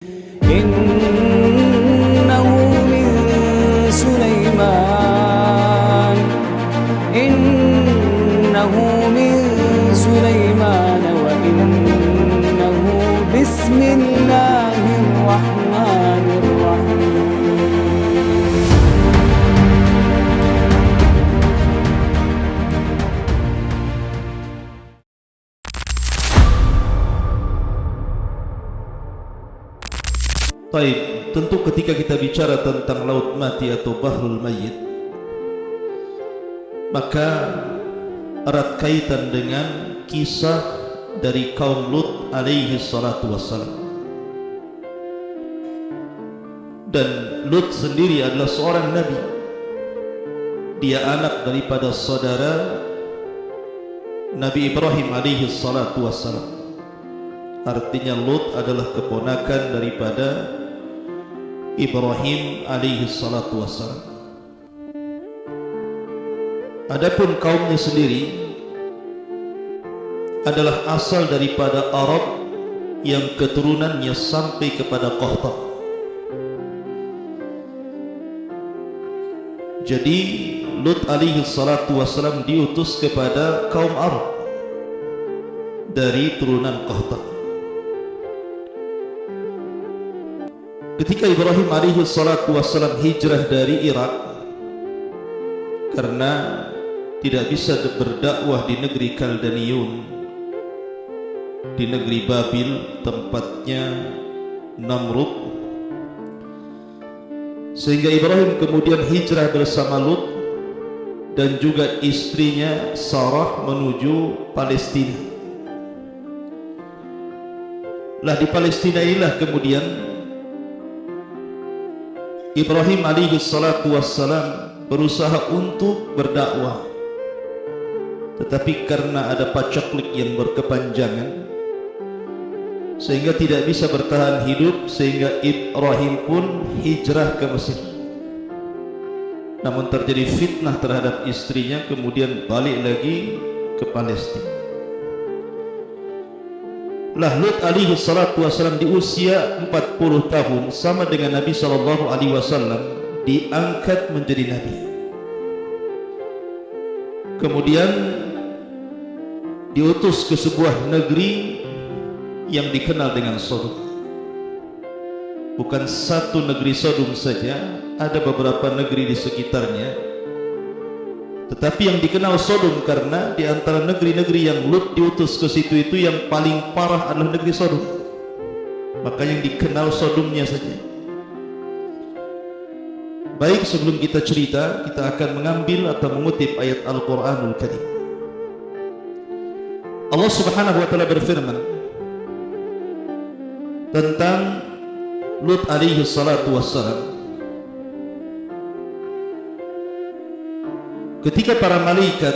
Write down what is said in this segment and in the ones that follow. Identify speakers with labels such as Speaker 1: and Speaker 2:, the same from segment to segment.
Speaker 1: إنه من سليمان إنه من سليمان وإنه بسم الله الرحمن الرحيم.
Speaker 2: Baik, tentu ketika kita bicara tentang laut mati atau bahrul mayyit, maka erat kaitan dengan kisah dari kaum Lut alaihi salatu wassalam. Dan Lut sendiri adalah seorang nabi. Dia anak daripada saudara Nabi Ibrahim alaihi salatu wassalam. Artinya Lut adalah keponakan daripada Ibrahim alaihi salatu wassalam. Adapun kaumnya sendiri adalah asal daripada Arab yang keturunannya sampai kepada Qahtan. Jadi Lut alaihi salatu wassalam diutus kepada kaum Arab dari turunan Qahtan. Ketika Ibrahim alaihi salatu wassalam hijrah dari Irak karena tidak bisa berdakwah di negeri Kaldaniun, di negeri Babil tempatnya Namrud, sehingga Ibrahim kemudian hijrah bersama Lut dan juga istrinya Sarah menuju Palestina. Lah di Palestina inilah kemudian Ibrahim alaihi salatu wassalam berusaha untuk berdakwah, tetapi karena ada pacaklik yang berkepanjangan sehingga tidak bisa bertahan hidup, sehingga Ibrahim pun hijrah ke Mesir. Namun terjadi fitnah terhadap istrinya, kemudian balik lagi ke Palestina. Lah Lut alaihi salatu wassalam di usia 40 tahun sama dengan Nabi sallallahu alaihi wasallam diangkat menjadi nabi. Kemudian diutus ke sebuah negeri yang dikenal dengan Sodom. Bukan satu negeri Sodom saja, ada beberapa negeri di sekitarnya. Tetapi yang dikenal Sodom karena di antara negeri-negeri yang Lut diutus ke situ itu yang paling parah adalah negeri Sodom. Maka yang dikenal Sodomnya saja. Baik, sebelum kita cerita, kita akan mengambil atau mengutip ayat Al-Quranul Karim. Allah subhanahu wa ta'ala berfirman tentang Lut alaihi salatu wassalam. Ketika para malaikat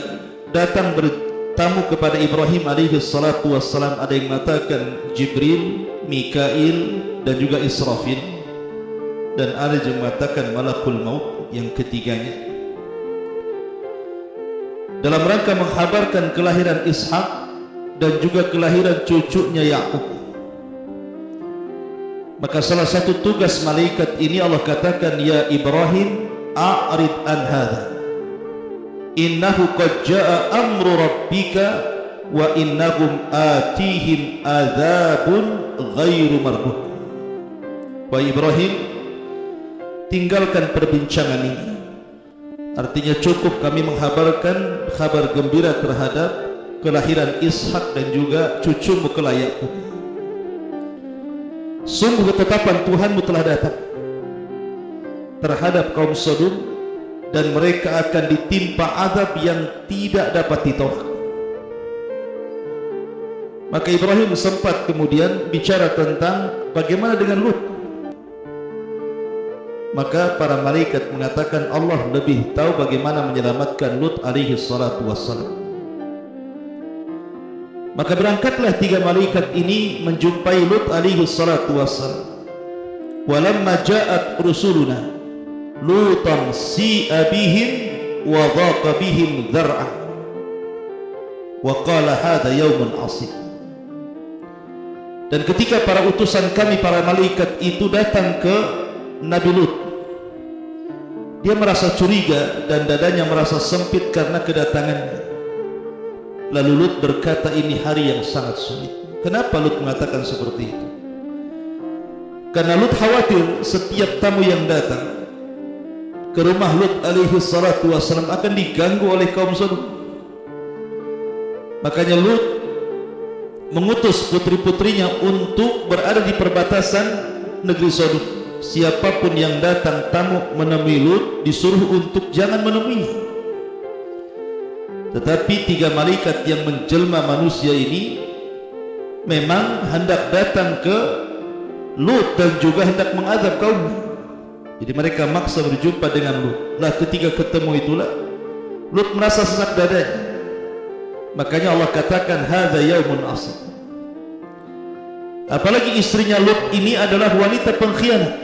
Speaker 2: datang bertamu kepada Ibrahim alaihi salatu wassalam, ada yang mengatakan Jibril, Mikail dan juga Israfil, dan ada yang mengatakan Malakul Maut yang ketiganya, dalam rangka menghabarkan kelahiran Ishak dan juga kelahiran cucunya Yakub. Maka salah satu tugas malaikat ini Allah katakan, ya Ibrahim a'rid an hadha innahu qad jaa amru rabbika wa innahum atihim adzabun ghairu mardud. Wahai Ibrahim, tinggalkan perbincangan ini. Artinya cukup kami menghabarkan kabar gembira terhadap kelahiran Ishak dan juga cucumu kelak Yakub. Sungguh ketetapan Tuhanmu telah datang terhadap kaum Sodom, dan mereka akan ditimpa azab yang tidak dapat ditolak. Maka Ibrahim sempat kemudian bicara tentang bagaimana dengan Lut. Maka para malaikat mengatakan Allah lebih tahu bagaimana menyelamatkan Lut alaihi salatu wassalam. Maka berangkatlah tiga malaikat ini menjumpai Lut alaihi salatu wassalam. Walamma ja'at rusuluna Lutan si'a bihim wa dhaqa bihim dhar'a wa qala hadha yawmun asib. Dan ketika para utusan kami, para malaikat itu datang ke Nabi Lut, dia merasa curiga dan dadanya merasa sempit karena kedatangannya. Lalu Lut berkata, ini hari yang sangat sulit. Kenapa Lut mengatakan seperti itu? Karena Lut khawatir setiap tamu yang datang ke rumah Lut alaihi salatu wassalam akan diganggu oleh kaum Sodom. Makanya Lut mengutus putri-putrinya untuk berada di perbatasan negeri Sodom. Siapapun yang datang tamu menemui Lut disuruh untuk jangan menemui. Tetapi 3 malaikat yang menjelma manusia ini memang hendak datang ke Lut dan juga hendak mengazab kaumnya. Jadi mereka maksa berjumpa dengan Lut. Nah, ketika ketemu itulah Lut merasa sesak dadanya. Makanya Allah katakan hadza yaumun asib. Apalagi istrinya Lut ini adalah wanita pengkhianat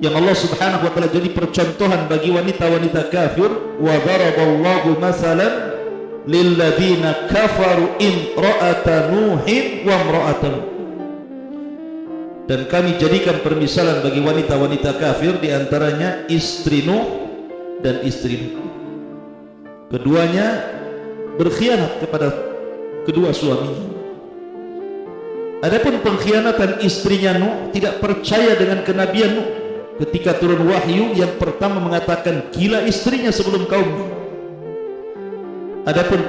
Speaker 2: yang Allah Subhanahu wa taala jadi percontohan bagi wanita-wanita kafir. Wa daraballahu masalan lil ladzina kafaru imra'ata nuhin wa imra'atan. Dan kami jadikan permisalan bagi wanita-wanita kafir, di antaranya istri Nuh dan istri Lut. Keduanya berkhianat kepada kedua suaminya. Adapun pengkhianatan istrinya Nuh, tidak percaya dengan kenabian Nuh. Ketika turun wahyu, yang pertama mengatakan gila istrinya sebelum kaumnya. Adapun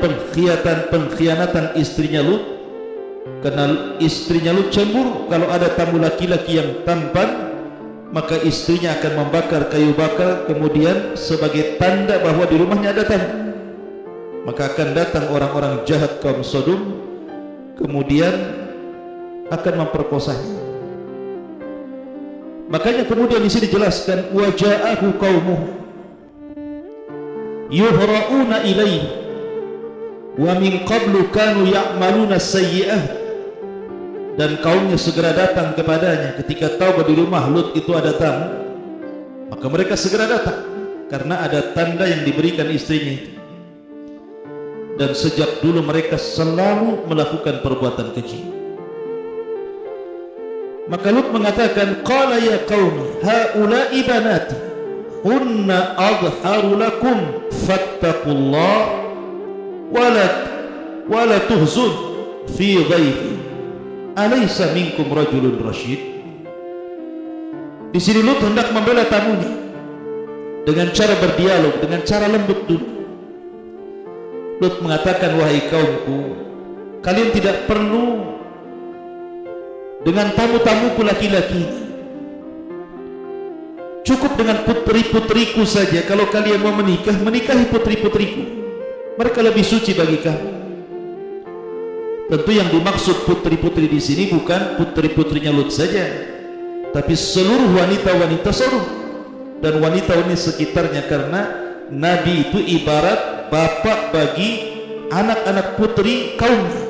Speaker 2: pengkhianatan istrinya Lut, karena istrinya Lut cemburu kalau ada tamu laki-laki yang tampan, maka istrinya akan membakar kayu bakar, kemudian sebagai tanda bahwa di rumahnya ada tamu. Maka akan datang orang-orang jahat kaum Sodom, kemudian akan memperkosanya. Makanya kemudian di sini dijelaskan waja'ahu qaumuhu yuhra'una ilaihi wa min qablu kanu ya'maluna sayyi'ah. Dan kaumnya segera datang kepadanya ketika tahu bahwa di rumah Lut itu ada tamu, maka mereka segera datang karena ada tanda yang diberikan istrinya itu. Dan sejak dulu mereka selalu melakukan perbuatan keji. Maka Lut mengatakan, qala ya qaumi haula'i banati hunna adharu lakum fattaqullah wala tuhzun fi dhaifi alaysa minkum rajulun rasyid. Di sini Lut hendak membela tamunya dengan cara berdialog, dengan cara lembut dulu. Lut mengatakan, wahai kaumku, kalian tidak perlu dengan tamu-tamuku laki-laki, cukup dengan putri-putriku saja. Kalau kalian mau menikah, menikahi putri-putriku, mereka lebih suci bagi kamu. Tentu yang dimaksud putri-putri di sini bukan putri-putrinya Lut saja, tapi seluruh wanita-wanita Sodom dan wanita-wanita sekitarnya, karena Nabi itu ibarat bapak bagi anak-anak putri kaumnya.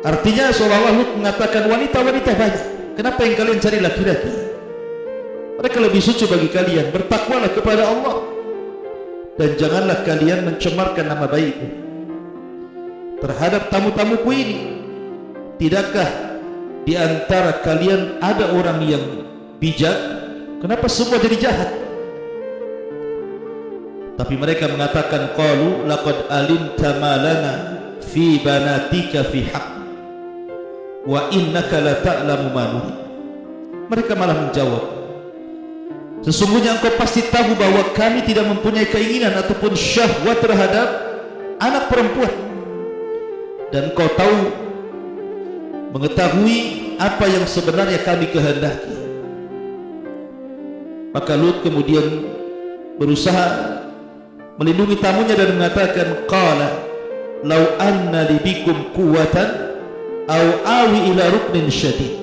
Speaker 2: Artinya seolah-olah Lut mengatakan wanita-wanita banyak, kenapa yang kalian cari laki-laki? Mereka lebih suci bagi kalian. Bertakwalah kepada Allah dan janganlah kalian mencemarkan nama baikku terhadap tamu-tamuku ini. Tidakkah di antara kalian ada orang yang bijak? Kenapa semua jadi jahat? Tapi mereka mengatakan, qalu laqad alimta ma lana fi banatika fi haqq wa innaka la ta'lamu ma nurid. Mereka malah menjawab, sesungguhnya engkau pasti tahu bahwa kami tidak mempunyai keinginan ataupun syahwat terhadap anak perempuan, dan engkau tahu, mengetahui apa yang sebenarnya kami kehendaki. Maka Lut kemudian berusaha melindungi tamunya dan mengatakan, qala law anna li bikum quwwatan aw awi ila ruknin syadid.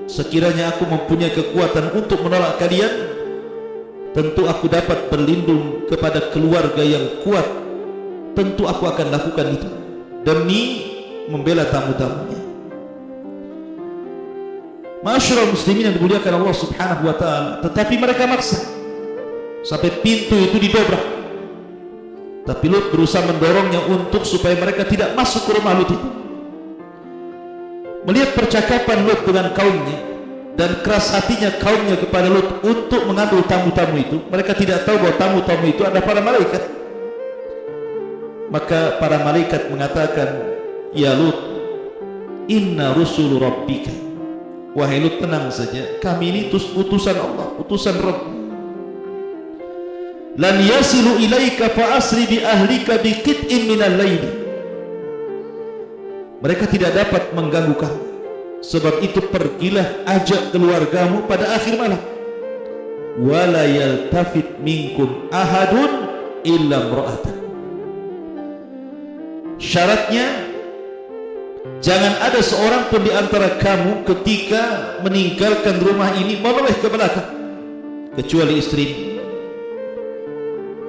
Speaker 2: Sekiranya aku mempunyai kekuatan untuk menolak kalian, tentu aku dapat berlindung kepada keluarga yang kuat. Tentu aku akan lakukan itu demi membela tamu-tamunya. Ma'asyiral muslimin yang dimuliakan Allah Subhanahu wa taala, tetapi mereka maksa sampai pintu itu didobrak. Tapi Lut berusaha mendorongnya untuk supaya mereka tidak masuk ke rumah Lut itu. Melihat percakapan Lut dengan kaumnya dan keras hatinya kaumnya kepada Lut untuk mengambil tamu-tamu itu, mereka tidak tahu bahwa tamu-tamu itu ada para malaikat. Maka para malaikat mengatakan, ya Lut, inna rusulu rabbika, wahai Lut, tenang saja, kami ini utusan Allah, utusan Rabb. Lan yasilu ilaika fa asri bi ahlika bi qit'in minal lail. Mereka tidak dapat mengganggu kamu, sebab itu pergilah ajak keluargamu pada akhir malam. Wala yaltafit minkum ahadun illa imra'atan. Syaratnya, jangan ada seorang pun di antara kamu ketika meninggalkan rumah ini menoleh ke belakang kecuali istrimu.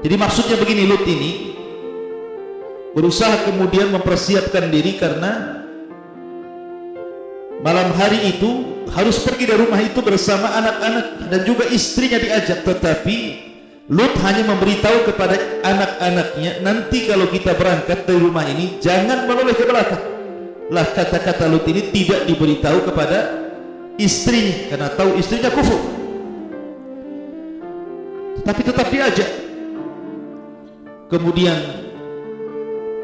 Speaker 2: Jadi maksudnya begini, Lut ini berusaha kemudian mempersiapkan diri karena malam hari itu harus pergi dari rumah itu bersama anak-anak dan juga istrinya diajak, tetapi Lut hanya memberitahu kepada anak-anaknya, nanti kalau kita berangkat dari rumah ini jangan menoleh ke belakang. Lah, kata-kata Lut ini tidak diberitahu kepada istrinya karena tahu istrinya kufur, tetapi tetap diajak. Kemudian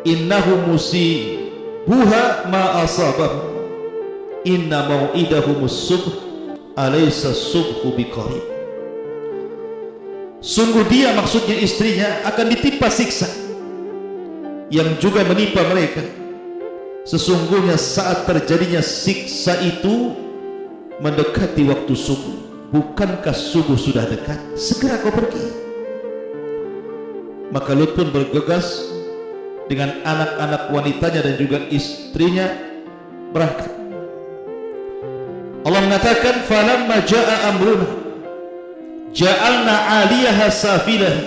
Speaker 2: innahu musibuha ma asabahu inna mau'idahumus subh alaysa subhu biqarib. Sungguh dia, maksudnya istrinya, akan ditimpa siksa yang juga menimpa mereka. Sesungguhnya saat terjadinya siksa itu mendekati waktu subuh. Bukankah subuh sudah dekat? Segera kau pergi. Maka Lut pun bergegas dengan anak-anak wanitanya dan juga istrinya berangkat. Allah mengatakan, falamma jaa amruna ja'alna 'aliyaha safilaha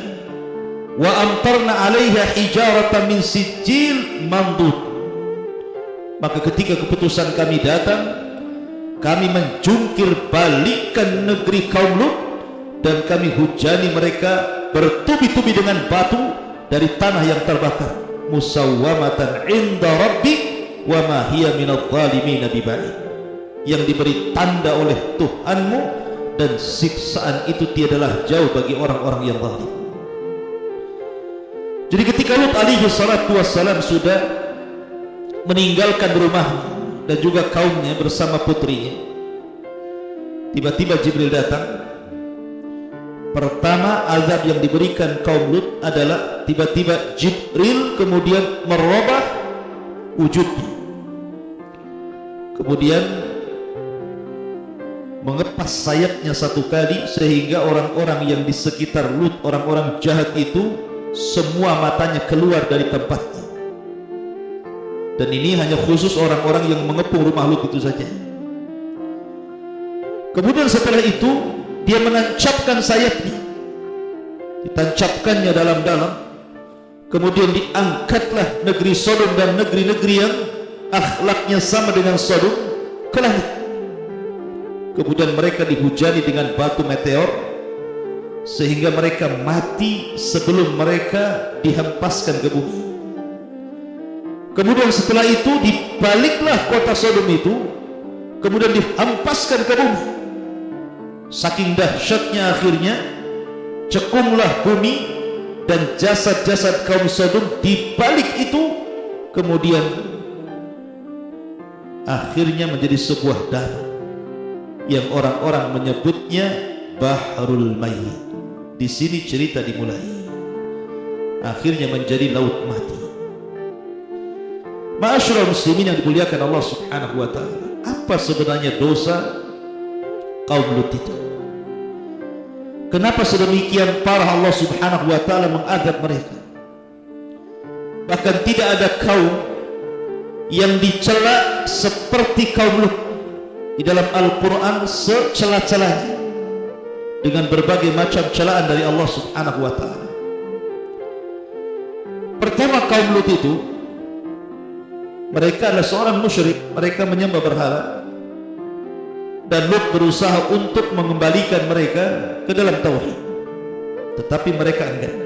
Speaker 2: wa amtarna 'alaiha hijaratan min sijil mandud. Maka ketika keputusan kami datang, kami menjungkir balikkan negeri kaum Lut dan kami hujani mereka bertubi-tubi dengan batu dari tanah yang terbakar. Musawwamatan 'inda rabbik wa ma hiya minadh dhalimin biba'id. Yang diberi tanda oleh Tuhanmu dan siksaan itu tiadalah jauh bagi orang-orang yang zalim. Jadi ketika Lut alaihi salatu wassalam sudah meninggalkan rumahnya dan juga kaumnya bersama putrinya, tiba-tiba Jibril datang. Pertama azab yang diberikan kaum Lut adalah tiba-tiba Jibril kemudian merubah wujudnya, kemudian mengepas sayapnya satu kali sehingga orang-orang yang di sekitar Lut, orang-orang jahat itu, semua matanya keluar dari tempatnya. Dan ini hanya khusus orang-orang yang mengepung rumah Lut itu saja. Kemudian setelah itu dia menancapkan sayapnya, ditancapkannya dalam-dalam. Kemudian diangkatlah negeri Sodom dan negeri-negeri yang akhlaknya sama dengan Sodom ke langit. Kemudian mereka dihujani dengan batu meteor sehingga mereka mati sebelum mereka dihempaskan ke bumi. Kemudian setelah itu dibaliklah kota Sodom itu, kemudian dihempaskan ke bumi. Saking dahsyatnya akhirnya cekumlah bumi dan jasad-jasad kaum Sodom dibalik itu, kemudian akhirnya menjadi sebuah danau yang orang-orang menyebutnya Bahrul Mayyit. Di sini cerita dimulai. Akhirnya menjadi laut mati. Ma'asyiral muslimin yang dimuliakan Allah Subhanahu wa taala, apa sebenarnya dosa kaum Lut itu? Kenapa sedemikian parah Allah Subhanahu wa taala mengadab mereka? Bahkan tidak ada kaum yang dicela seperti kaum Lut. Di dalam Al-Quran secela-celanya dengan berbagai macam celaan dari Allah Subhanahu wa ta'ala. Pertama, kaum Lut itu mereka adalah seorang musyrik, mereka menyembah berhala, dan Lut berusaha untuk mengembalikan mereka ke dalam tauhid, tetapi mereka enggan.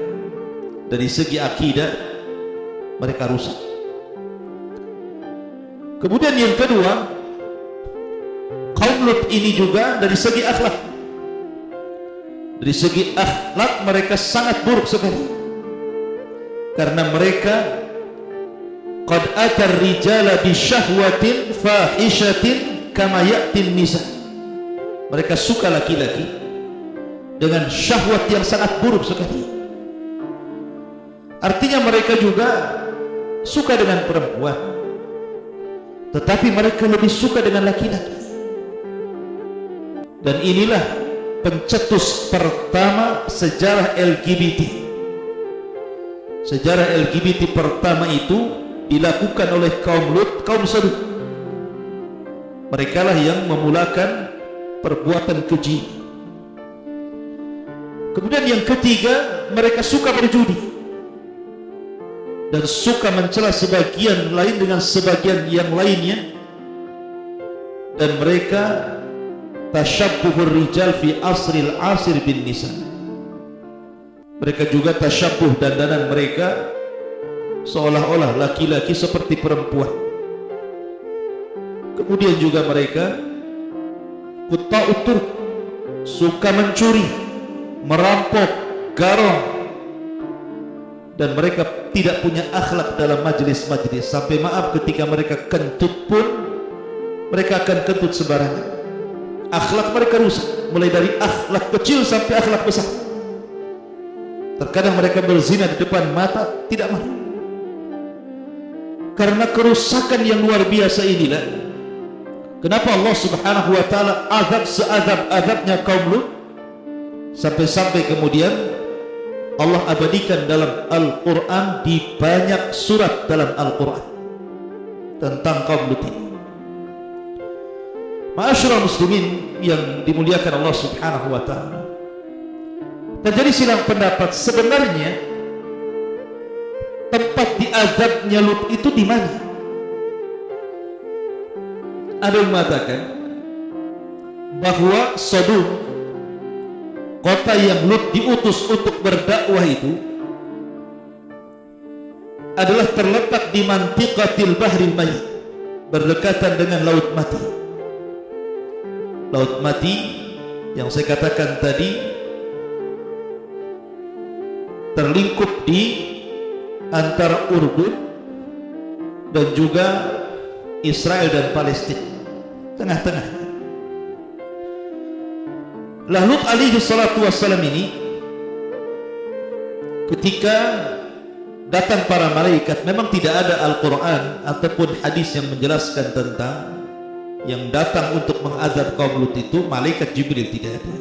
Speaker 2: Dari segi akidah mereka rusak. Kemudian yang kedua, Lut ini juga dari segi akhlak. Dari segi akhlak mereka sangat buruk sekali. Karena mereka qad atar rijala bi syahwatin fahishatin kama ya'tin nisa. Mereka suka laki-laki dengan syahwat yang sangat buruk sekali. Artinya mereka juga suka dengan perempuan, tetapi mereka lebih suka dengan laki-laki. Dan inilah pencetus pertama sejarah LGBT. Sejarah LGBT pertama itu dilakukan oleh kaum Lut, kaum Sodom. Mereka lah yang memulakan perbuatan keji. Kemudian yang ketiga, mereka suka berjudi dan suka mencela sebagian lain dengan sebagian yang lainnya. Dan mereka tasyabbuhur rijal fi asril asir bin nisa. Mereka juga tasyabbuh, dandanan mereka seolah-olah laki-laki seperti perempuan. Kemudian juga mereka kutta'utur, suka mencuri, merampok, garong, dan mereka tidak punya akhlak dalam majlis-majlis. Sampai maaf, ketika mereka kentut pun mereka akan kentut sembarangan. Akhlak mereka rusak, mulai dari akhlak kecil sampai akhlak besar. Terkadang mereka berzina di depan mata, tidak malu. Karena kerusakan yang luar biasa inilah kenapa Allah Subhanahu wa taala azab seazab-azabnya kaum Lut, sampai-sampai kemudian Allah abadikan dalam Al-Quran, di banyak surat dalam Al-Quran tentang kaum Lut ini. Ma'asyiral muslimin yang dimuliakan Allah Subhanahu wa taala, terjadi silang pendapat sebenarnya tempat diazabnya Lut itu di mana? Ada yang mengatakan bahwa Sodom, kota yang Lut diutus untuk berdakwah itu, adalah terletak di mantiqatil bahril mayyit, berdekatan dengan laut mati. Laut mati yang saya katakan tadi terlingkup di antara Urdun dan juga Israel dan Palestina, tengah-tengah. Lut alaihi salatu wassalam ini, ketika datang para malaikat, memang tidak ada Al-Quran ataupun hadis yang menjelaskan tentang yang datang untuk mengazab kaum Lut itu malaikat Jibril, tidak ada.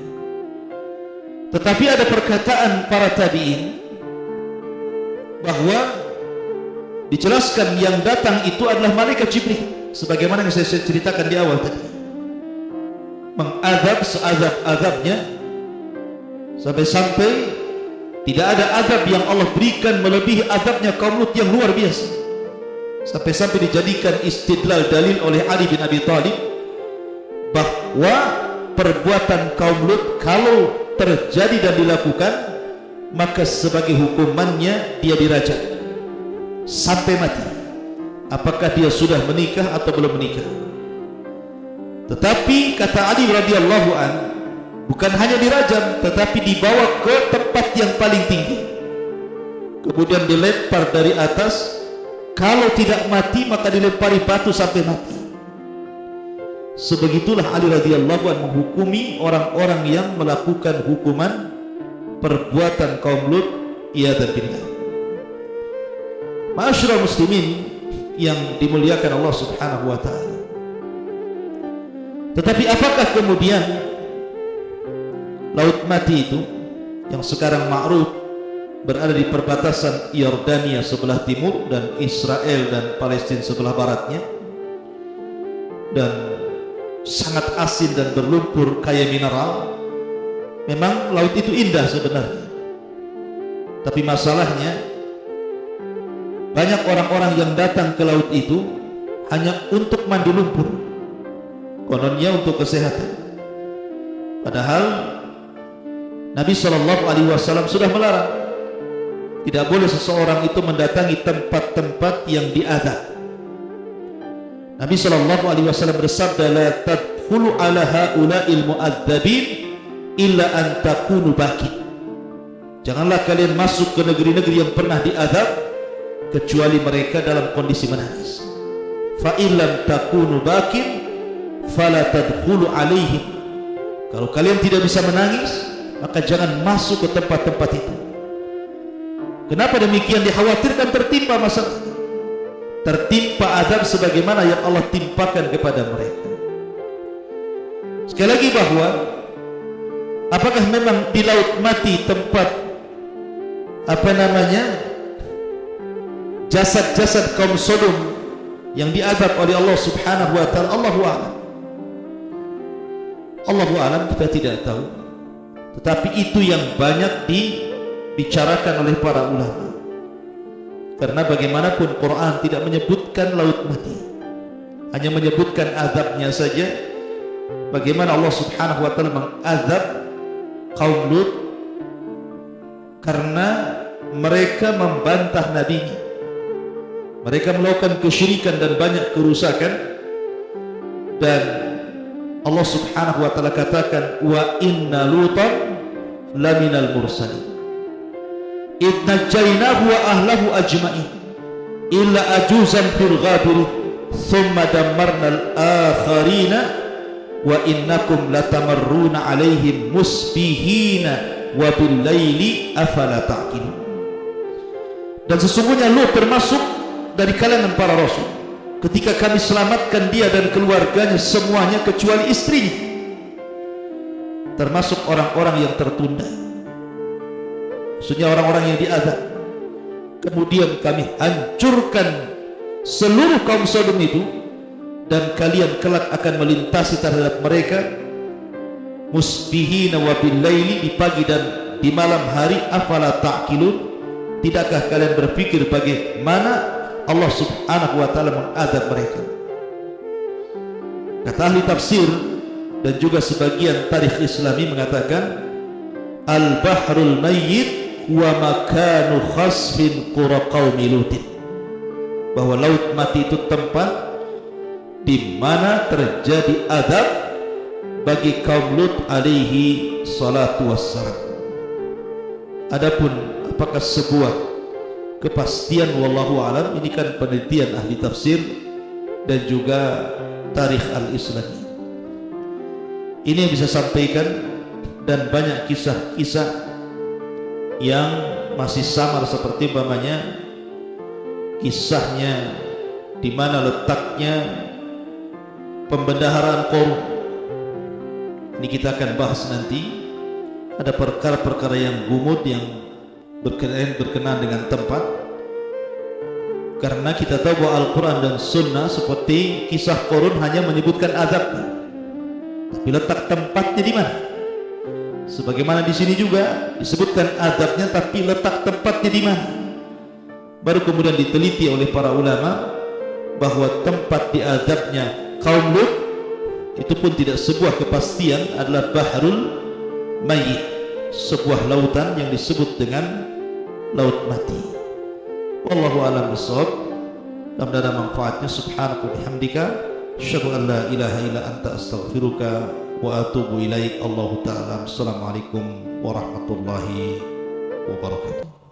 Speaker 2: Tetapi ada perkataan para tabi'in bahwa dijelaskan yang datang itu adalah malaikat Jibril, sebagaimana yang saya ceritakan di awal tadi. Mengazab seazab-azabnya, sampai-sampai tidak ada azab yang Allah berikan melebihi azabnya kaum Lut yang luar biasa. Sampai-sampai dijadikan istidlal dalil oleh Ali bin Abi Thalib bahwa perbuatan kaum Lut kalau terjadi dan dilakukan, maka sebagai hukumannya dia dirajam sampai mati, apakah dia sudah menikah atau belum menikah. Tetapi kata Ali radhiyallahu an, bukan hanya dirajam, tetapi dibawa ke tempat yang paling tinggi, kemudian dilempar dari atas. Kalau tidak mati maka dilempari batu sampai mati. Sebegitulah Ali radhiyallahu an menghukumi orang-orang yang melakukan hukuman perbuatan kaum Lut, iyadzan billah. Ma'asyiral muslimin yang dimuliakan Allah Subhanahu wa taala. Tetapi apakah kemudian laut mati itu yang sekarang ma'ruf berada di perbatasan Yordania sebelah timur dan Israel dan Palestina sebelah baratnya, dan sangat asin dan berlumpur kaya mineral? Memang laut itu indah sebenarnya, tapi masalahnya banyak orang-orang yang datang ke laut itu hanya untuk mandi lumpur, kononnya untuk kesehatan. Padahal Nabi SAW sudah melarang. Tidak boleh seseorang itu mendatangi tempat-tempat yang diazab. Nabi SAW bersabda, la tadkhulu ala haula'il mu'adzabin illa an takunu bakin. Janganlah kalian masuk ke negeri-negeri yang pernah diazab kecuali mereka dalam kondisi menangis. Fa illam takunu bakin fala tadkhulu alaihim. Kalau kalian tidak bisa menangis, maka jangan masuk ke tempat-tempat itu. Kenapa demikian? Dikhawatirkan tertimpa masalah, tertimpa azab sebagaimana yang Allah timpakan kepada mereka. Sekali lagi, bahwa apakah memang di laut mati tempat jasad-jasad kaum Sodom yang diazab oleh Allah Subhanahu wa taala? Allahu a'lam, kita tidak tahu. Tetapi itu yang banyak dibicarakan oleh para ulama. Karena bagaimanapun Quran tidak menyebutkan laut mati, hanya menyebutkan azabnya saja. Bagaimana Allah Subhanahu wa taala mengazab kaum Lut karena mereka membantah nabinya, mereka melakukan kesyirikan dan banyak kerusakan. Dan Allah Subhanahu wa taala katakan, wa inna lutan laminal mursalin idh najjaynahu wa ahlahu ajma'in illa ajuzan fil ghabirin thumma dammarna al-akharina wa innakum latamarruna alaihim musbihina wa bil laili afala ta'qilun. Dan sesungguhnya Lut termasuk dari kalangan para rasul. Ketika kami selamatkan dia dan keluarganya semuanya kecuali istrinya, termasuk orang-orang yang tertunda, maksudnya orang-orang yang diazab. Kemudian kami hancurkan seluruh kaum Sodom itu, dan kalian kelak akan melintasi terhadap mereka musbihina wa bil laili, di pagi dan di malam hari. Afala ta'qilun, tidakkah kalian berpikir bagaimana Allah Subhanahu wa taala mengazab mereka? Kata ahli tafsir dan juga sebagian tarikh Islami mengatakan, al-bahrul mayyit wa makanu khasfin qura qaumi Lutin, bahwa laut mati itu tempat di mana terjadi azab bagi kaum Lut alaihi salatu wassalam. Adapun apakah sebuah kepastian, wallahu alam, ini kan penelitian ahli tafsir dan juga tarikh al-Islami. Ini yang bisa sampaikan, dan banyak kisah-kisah yang masih samar, seperti umpamanya kisahnya di mana letaknya pembendaharaan Qarun. Ini kita akan bahas nanti. Ada perkara-perkara yang gumut yang berkenaan dengan tempat, karena kita tahu bahwa Al-Quran dan Sunnah seperti kisah Qarun hanya menyebutkan azabnya, tapi letak tempatnya di mana? Sebagaimana di sini juga disebutkan azabnya, tapi letak tempatnya di mana? Baru kemudian diteliti oleh para ulama bahwa tempat diazabnya kaum Lut itu pun tidak sebuah kepastian, adalah Bahrul Mayyit, sebuah lautan yang disebut dengan laut mati. Wallahu a'lam bishawab. Mudah-mudahan ada manfaatnya. Subhanaka wa bihamdika asyhadu an la ilaha illa anta astaghfiruka wa atubu ilaik. Allahu ta'ala. Assalamualaikum warahmatullahi wabarakatuh.